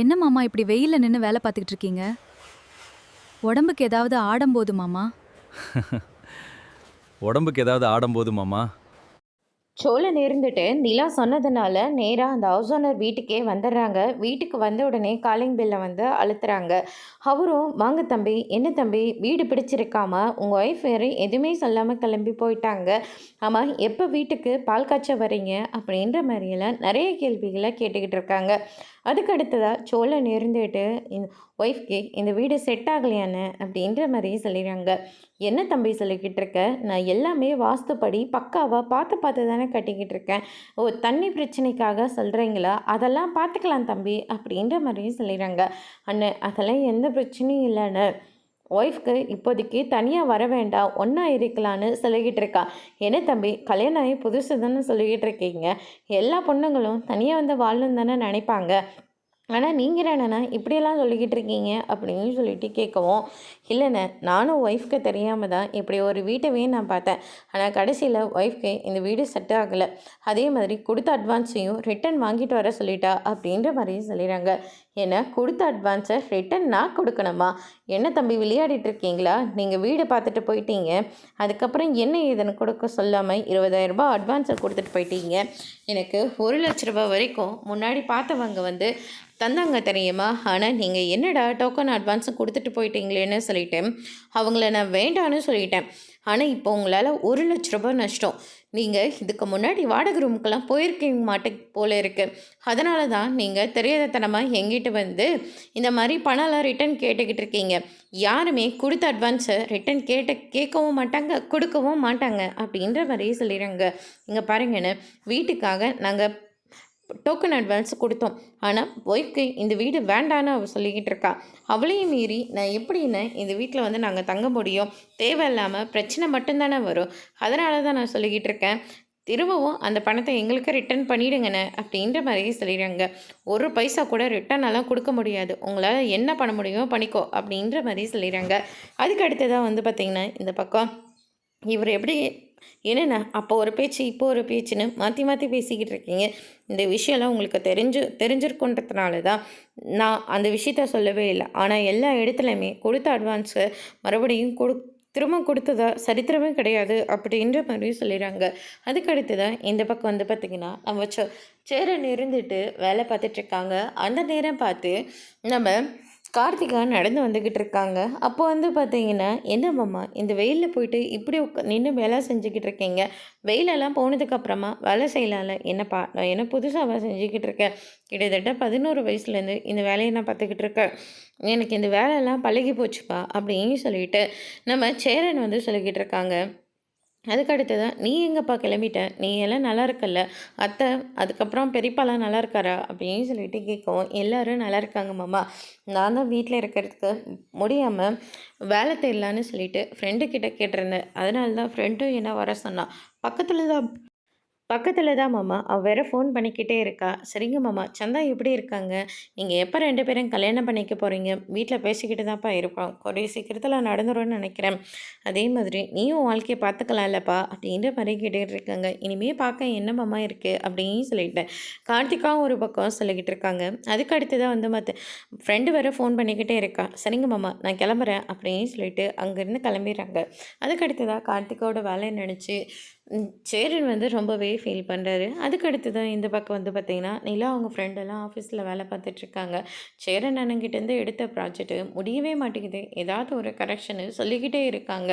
என்ன மாமா இப்படி வெயில்ல நின்னு வேலை பார்த்துக்கிட்டு இருக்கீங்க? உடம்புக்கு ஏதாவது ஆடம்போது மாமா? உடம்புக்கு ஏதாவது ஆடம்போது மாமா? சோழன் இருந்துட்டு நிலா சொன்னதுனால நேராக அந்த ஹவுஸ் ஓனர் வீட்டுக்கே வந்துடுறாங்க. வீட்டுக்கு வந்த உடனே காலிங் பெல்லை வந்து அழுத்துறாங்க. அவரும் வாங்க தம்பி, என்ன தம்பி வீடு பிடிச்சிருக்காமா, உங்கள் ஒய்ஃப் வேறு எதுவுமே சொல்லாமல் கிளம்பி போயிட்டாங்க. ஆமாம், எப்போ வீட்டுக்கு பால் காய்ச்ச வரீங்க அப்படின்ற மாதிரியெல்லாம் நிறைய கேள்விகளை கேட்டுக்கிட்டு இருக்காங்க. அதுக்கு அடுத்ததாக சோழன் இருந்துட்டு இந்த ஒய்ஃப்க்கு இந்த வீடு செட் ஆகலையானே அப்படின்ற மாதிரி சொல்லிடுறாங்க. என்ன தம்பி சொல்லிக்கிட்டு இருக்க, நான் எல்லாமே வாஸ்துப்படி பக்காவாக பார்த்து பார்த்து தானே கட்டிக்கிட்டு இருக்கேன். ஓ, தண்ணி பிரச்சனைக்காக சொல்கிறீங்களா, அதெல்லாம் பார்த்துக்கலாம் தம்பி அப்படின்ற மாதிரியும் சொல்லிடுறாங்க. அண்ணன் அதெல்லாம் எந்த பிரச்சனையும் இல்லைன்னு, ஒய்ஃப்க்கு இப்போதைக்கு தனியாக வர வேண்டாம், ஒன்றா இருக்கலான்னு சொல்லிக்கிட்டு இருக்கா. என்ன தம்பி, கல்யாணம் ஆகி புதுசு தானே சொல்லிக்கிட்டு இருக்கீங்க, எல்லா பொண்ணுங்களும் தனியாக வந்து வாழணும் தானே நினைப்பாங்க. ஆனால் நீங்கள் என்னண்ணா இப்படியெல்லாம் சொல்லிக்கிட்டு இருக்கீங்க அப்படின்னு சொல்லிட்டு கேட்கவும், இல்லைண்ணே நானும் ஒய்ஃப்க்கு தெரியாமல் தான் இப்படி ஒரு வீட்டவே நான் பார்த்தேன். ஆனால் கடைசியில் ஒய்ஃப்க்கு இந்த வீடு செட் ஆகலை. அதே மாதிரி கொடுத்த அட்வான்ஸையும் ரிட்டன் வாங்கிட்டு வர சொல்லிட்டா அப்படின்ற மாதிரியும் சொல்லிடுறாங்க. ஏன்னா கொடுத்த அட்வான்ஸை ரிட்டன் நான் கொடுக்கணுமா? என்ன தம்பி விளையாடிட்டு இருக்கீங்களா? நீங்கள் வீடு பார்த்துட்டு போயிட்டீங்க, அதுக்கப்புறம் என்ன ஏதுன்னு கொடுக்க சொல்லாமல் 20,000 ரூபாய் அட்வான்ஸை கொடுத்துட்டு போயிட்டீங்க. எனக்கு 1,00,000 ரூபாய் வரைக்கும் முன்னாடி பார்த்தவங்க வந்து தந்தாங்க தெரியுமா? ஆனால் நீங்கள் என்னடா டோக்கன் அட்வான்ஸும் கொடுத்துட்டு போயிட்டீங்களேன்னு சொல்லிட்டு அவங்கள நான் வேண்டான்னு சொல்லிட்டேன். ஆனால் இப்போ உங்களால் 1,00,000 ரூபாய் நஷ்டம். நீங்கள் இதுக்கு முன்னாடி வாடகை ரூமுக்கெல்லாம் போயிருக்கீங்க மாட்டேங்க போல இருக்குது. அதனால தான் நீங்கள் தெரியாதனமாக எங்கிட்ட வந்து இந்த மாதிரி பணம்லாம் ரிட்டன் கேட்டுக்கிட்டு இருக்கீங்க. யாருமே கொடுத்த அட்வான்ஸை ரிட்டன் கேட்கவும் மாட்டாங்க, கொடுக்கவும் மாட்டாங்க அப்படின்ற மாதிரியே சொல்லிடுறாங்க. இங்கே பாருங்கன்னு, வீட்டுக்காக நாங்கள் டோக்கன் அட்வான்ஸ் கொடுத்தோம். ஆனால் ஒய்ஃப்க்கு இந்த வீடு வேண்டான்னு அவள் சொல்லிக்கிட்டு இருக்கா. அவளையும் மீறி நான் எப்படின்னு இந்த வீட்டில் வந்து நாங்கள் தங்க முடியும்? தேவையில்லாமல் பிரச்சனை மட்டும்தானே வரும். அதனால தான் நான் சொல்லிக்கிட்டு இருக்கேன், திரும்பவும் அந்த பணத்தை எங்களுக்கு ரிட்டர்ன் பண்ணிவிடுங்கண்ணே அப்படின்ற மாதிரியே சொல்லிடுறாங்க. ஒரு பைசா கூட ரிட்டர்னெல்லாம் கொடுக்க முடியாது, உங்களால் என்ன பண்ண முடியுமோ பண்ணிக்கோ அப்படின்ற மாதிரி சொல்லிடுறாங்க. அதுக்கு அடுத்ததாக வந்து பார்த்திங்கன்னா இந்த பக்கம் இவர் எப்படி என்னென்ன அப்போ ஒரு பேச்சு இப்போ ஒரு பேச்சுன்னு மாற்றி மாற்றி பேசிக்கிட்டு இருக்கீங்க. இந்த விஷயம்லாம் உங்களுக்கு தெரிஞ்சிருக்குன்றதுனால தான் நான் அந்த விஷயத்த சொல்லவே இல்லை. ஆனால் எல்லா இடத்துலையுமே கொடுத்த அட்வான்ஸு மறுபடியும் திரும்ப கொடுத்ததா சரித்திரமே கிடையாது அப்படின்ற மாதிரியும் சொல்லிடுறாங்க. அதுக்கு அடுத்ததான் இந்த பக்கம் வந்து பார்த்திங்கன்னா நம்ம சேரன் இருந்துட்டு வேலை பார்த்துட்ருக்காங்க. அந்த நேரம் பார்த்து நம்ம கார்த்திகா நடந்து வந்துக்கிட்டு இருக்காங்க. அப்போ வந்து பார்த்தீங்கன்னா, "என்ன மாமா இந்த வெயிலில் போயிட்டு இப்படி நின்று வேலை செஞ்சுக்கிட்டு இருக்கீங்க? வெயிலெல்லாம் போனதுக்கப்புறமா வேலை செய்யலாம்ல? என்னப்பா நான் என்ன புதுசாவா செஞ்சுக்கிட்டு இருக்கேன்? கிட்டத்தட்ட 11 வயசுலேருந்து இந்த வேலையை நான் பார்த்துக்கிட்டு இருக்கேன். எனக்கு இந்த வேலையெல்லாம் பழகி போச்சுப்பா" அப்படின்னு சொல்லிட்டு நம்ம சேரன் வந்து சொல்லிக்கிட்டு இருக்காங்க. அதுக்கு அடுத்ததான், "நீ எங்கேப்பா கிளம்பிட்ட? நீ எல்லாம் நல்லா இருக்கல்ல? அத்தை, அதுக்கப்புறம் பெரியப்பாலாம் நல்லா இருக்காரா?" அப்படின்னு சொல்லிட்டு கேட்கவும், "எல்லாரும் நல்லா இருக்காங்க மாமா. நான் தான் வீட்டில் இருக்கிறதுக்கு முடியாமல் வேலை தேடலான்னு சொல்லிட்டு ஃப்ரெண்டு கிட்ட கேட்டிருந்தேன். அதனால தான் ஃப்ரெண்டும் என்ன வர சொன்னான். பக்கத்தில் தான் பக்கத்தில் தான் மாமா. அவள் வேற ஃபோன் பண்ணிக்கிட்டே இருக்கா." "சரிங்க மாமா, சந்தா எப்படி இருக்காங்க? நீங்கள் எப்போ 2 பேரும் கல்யாணம் பண்ணிக்க போகிறீங்க? வீட்டில் பேசிக்கிட்டு தான்ப்பா இருக்கோம். கூடிய சீக்கிரத்தில் நடந்துரும்னு நினைக்கிறேன். அதே மாதிரி நீயும் உன் வாழ்க்கையை பார்த்துக்கலாம்லப்பா" அப்படின்ற மாதிரி கேட்டுக்கிட்டு இருக்காங்க. "இனிமே பார்க்க என்ன மாமா இருக்குது?" அப்படின்னு சொல்லிட்டேன். கார்த்திகாவும் ஒரு பக்கம் சொல்லிக்கிட்டு இருக்காங்க. அதுக்கு அடுத்து தான் வந்து ஃப்ரெண்டு வேறு ஃபோன் பண்ணிக்கிட்டே இருக்கா. "சரிங்க மாமா, நான் கிளம்புறேன்" அப்படின்னு சொல்லிட்டு அங்கேருந்து கிளம்பிடுறாங்க. அதுக்கு அடுத்ததாக கார்த்திகாவோட வேலையை நினச்சி சேரன் வந்து ரொம்பவே ஃபீல் பண்ணுறாரு. அதுக்கு அடுத்து தான் இந்த பக்கம் வந்து பார்த்திங்கன்னா, நிலா அவங்க ஃப்ரெண்டெல்லாம் ஆஃபீஸில் வேலை பார்த்துட்ருக்காங்க. சேரன் அண்ணங்கிட்டேருந்து எடுத்த ப்ராஜெக்ட்டு முடியவே மாட்டேங்குது. ஏதாவது ஒரு கரெக்ஷனு சொல்லிக்கிட்டே இருக்காங்க.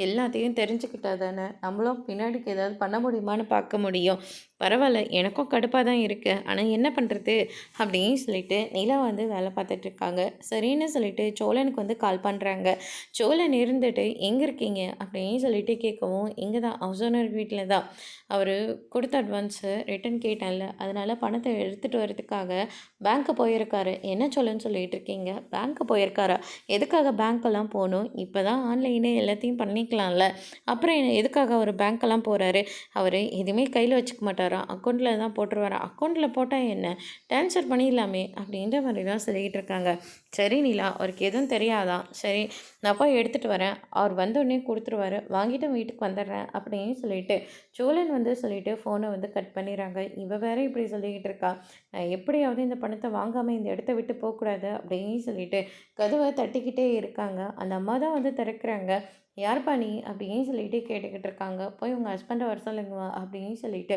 எல்லாத்தையும் தெரிஞ்சுக்கிட்டா தானே நம்மளும் பின்னாடிக்கு ஏதாவது பண்ண முடியுமான்னு பார்க்க முடியும். பரவாயில்ல, எனக்கும் கடுப்பாக தான் இருக்குது, ஆனால் என்ன பண்ணுறது அப்படின்னு சொல்லிட்டு நிலா வந்து வேலை பார்த்துட்ருக்காங்க. சரின்னு சொல்லிட்டு சோழனுக்கு வந்து கால் பண்ணுறாங்க. சோழன் இருந்துட்டு, "எங்கே இருக்கீங்க?" அப்படின்னு சொல்லிட்டு கேட்கவும், "இங்கே தான் ஹவுஸ் ஓனர் வீட்டில் தான். அவர் கொடுத்த அட்வான்ஸு ரிட்டன் கேட்டேன்ல, அதனால் பணத்தை எடுத்துகிட்டு வரதுக்காக பேங்க்கு போயிருக்காரு." "என்ன சொல்லுன்னு சொல்லிகிட்டு இருக்கீங்க? பேங்க்கு போயிருக்காரா? எதுக்காக பேங்க்கெல்லாம் போகணும்? இப்போ தான் ஆன்லைனே எல்லாத்தையும் பண்ணிக்கலாம்ல. அப்புறம் எதுக்காக அவர் பேங்க்கெல்லாம் போகிறாரு? அவர் எதுவுமே கையில் வச்சுக்க மாட்டாரா? சொல்கிறாராம், அக்கௌண்ட்டில் தான் போட்டுருவாராம். அக்கௌண்ட்டில் போட்டால் என்ன, ட்ரான்ஸ்ஃபர் பண்ணிடலாமே அப்படின்ற மாதிரி தான் சொல்லிக்கிட்டு இருக்காங்க. சரி நிலா, அவருக்கு எதுவும் தெரியாதான், சரி நான் போய் எடுத்துகிட்டு வரேன், அவர் வந்தோடனே கொடுத்துருவாரு, வாங்கிட்டு வீட்டுக்கு வந்துடுறேன் அப்படின்னு சொல்லிட்டு சோழன் வந்து சொல்லிட்டு ஃபோனை வந்து கட் பண்ணிடுறாங்க. இவ வேற இப்படி சொல்லிக்கிட்டு இருக்கா, நான் எப்படியாவது இந்த பணத்தை வாங்காமல் இந்த இடத்த விட்டு போகக்கூடாது அப்படின்னு சொல்லிட்டு கதவை தட்டிக்கிட்டே இருக்காங்க. அந்த அம்மா தான் வந்து திறக்கிறாங்க. யார்ப்பா நீ அப்படின்னு சொல்லிட்டு கேட்டுக்கிட்டு இருக்காங்க. போய் உங்கள் ஹஸ்பண்டை வர சொல்லுங்கம்மா அப்படின்னு சொல்லிட்டு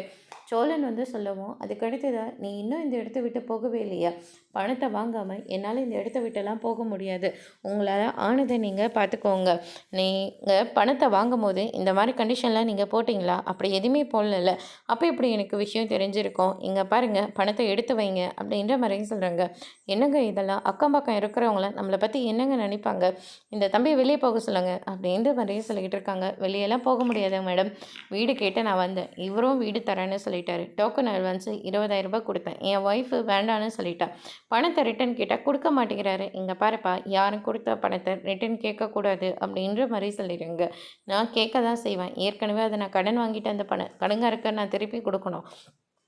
சோழன் வந்து சொல்லவும், அதுக்கடுத்ததா நீ இன்னும் இந்த இடத்த விட்டு போகவே இல்லையா, பணத்தை வாங்காமல் என்னால் இந்த இடத்த விட்டெல்லாம் போக முடியாது, உங்களால் ஆனதை நீங்கள் பார்த்துக்கோங்க, நீங்கள் பணத்தை வாங்கும் போது இந்த மாதிரி கண்டிஷன்லாம் நீங்கள் போட்டிங்களா, அப்படி எதுவுமே போடல, அப்போ இப்படி எனக்கு விஷயம் தெரிஞ்சிருக்கும், இங்கே பாருங்கள் பணத்தை எடுத்து வைங்க அப்படின்ற மாதிரி சொல்கிறாங்க. என்னங்க இதெல்லாம், அக்கம் பக்கம் இருக்கிறவங்கள நம்மளை பற்றி என்னங்க நினைப்பாங்க, இந்த தம்பி வெளியே போக சொல்லுங்க அப்படின்ற மாதிரியே சொல்லிக்கிட்டு இருக்காங்க. வெளியெல்லாம் போக முடியாது மேடம், வீடு கேட்டு நான் வந்தேன், இவரும் வீடு தரேன்னு சொல்லிட்டாரு, டோக்கன் அட்வான்ஸ் 20,000 ரூபாய் கொடுத்தேன், என் ஒய்ஃபு வேண்டான்னு சொல்லிட்டா, பணத்தை ரிட்டன் கேட்டால் கொடுக்க மாட்டேங்கிறாரு, இங்கே பாருப்பா யாரும் கொடுத்த பணத்தை ரிட்டன் கேட்கக்கூடாது அப்படின்ற மாதிரி சொல்லிடுங்க. நான் கேட்க தான் செய்வேன், ஏற்கனவே அதை நான் கடன் வாங்கிட்டு அந்த கடன்காரருக்கு நான் திருப்பி கொடுக்கணும்,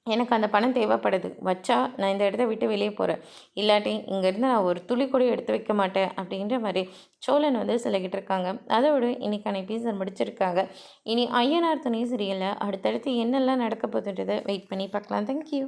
எனக்கு அந்த பணம் தேவைப்படுது, வச்சா நான் இந்த இடத்த விட்டு வெளியே போகிறேன், இல்லாட்டி இங்கேருந்து நான் ஒரு துளி கூட எடுத்து வைக்க மாட்டேன் அப்படின்ற மாதிரி சோழன் வந்து சொல்லிக்கிட்டு இருக்காங்க. அதோடு இன்னைக்கான எபிசோட் முடிச்சிருக்காங்க. இனி ஐயனார் துணை சீரியலில் அடுத்தடுத்து என்னெல்லாம் நடக்க போகுதுன்றதை வெயிட் பண்ணி பார்க்கலாம். தேங்க்யூ.